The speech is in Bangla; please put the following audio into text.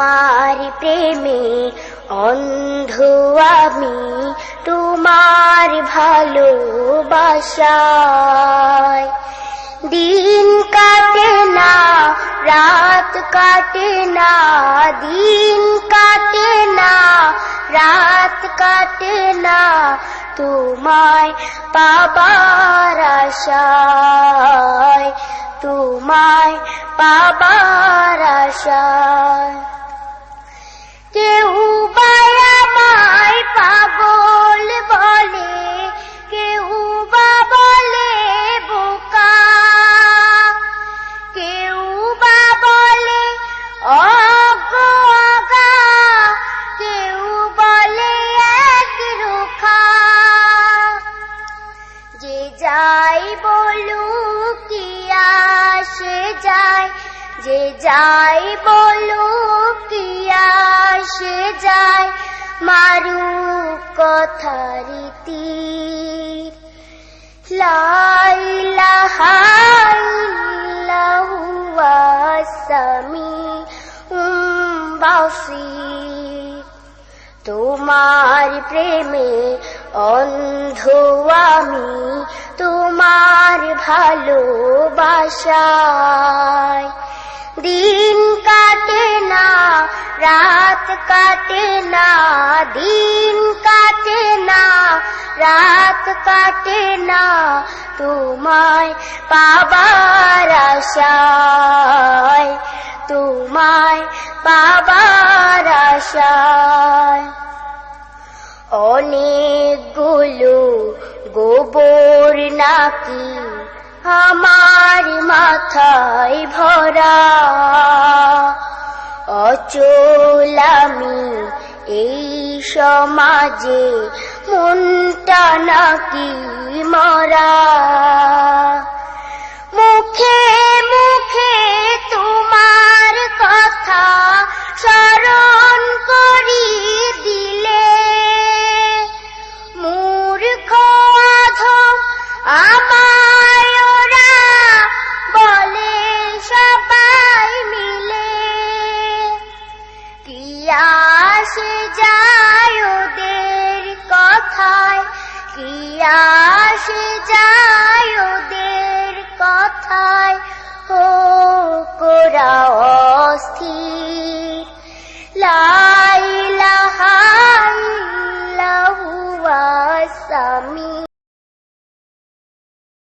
তোমার প্রেমে অন্ধ আমি, তোমার ভালোবাসায়। দিন কাটে না, রাত কাটে না, দিন কাটে না, রাত কাটে না, তোমায় পাবার আশায়, তোমায় পাবার আশায়। কেউ বা আমায় পাগল বলে, কেউ বা বলে বোকা, কেউ বা বলে অজ্ঞা, কেউ বলে একরোখা। যে যাই বলুক কি আসে যায়, যে যাই বলুক কি আসে যায়, মারুক কথার তীর। লা ইলাহা ইল্লাহু ওয়াস-সামিউল বাসীর। তোমার প্রেমে অন্ধ আমি, তোমার ভালোবাসায়। দিন কাটে না, রাত কাটে না, দিন কাটে না, রাত কাটে না, তোমায় পাবার আশায়, তোমায় পাবার আশায়। অনেকগুলো গোবর নাকি আমার মাথায় ভরা, অচল আমি এই সমাজে, মনটা নাকি মরা। মুখে মুখে তোমার কথা স্মরণ করি দিলে, মূর্খ অধম আমায় ওরা বলে সবাই মিলে। কি আসে যায় ওদের কথায়, কি আসে যায়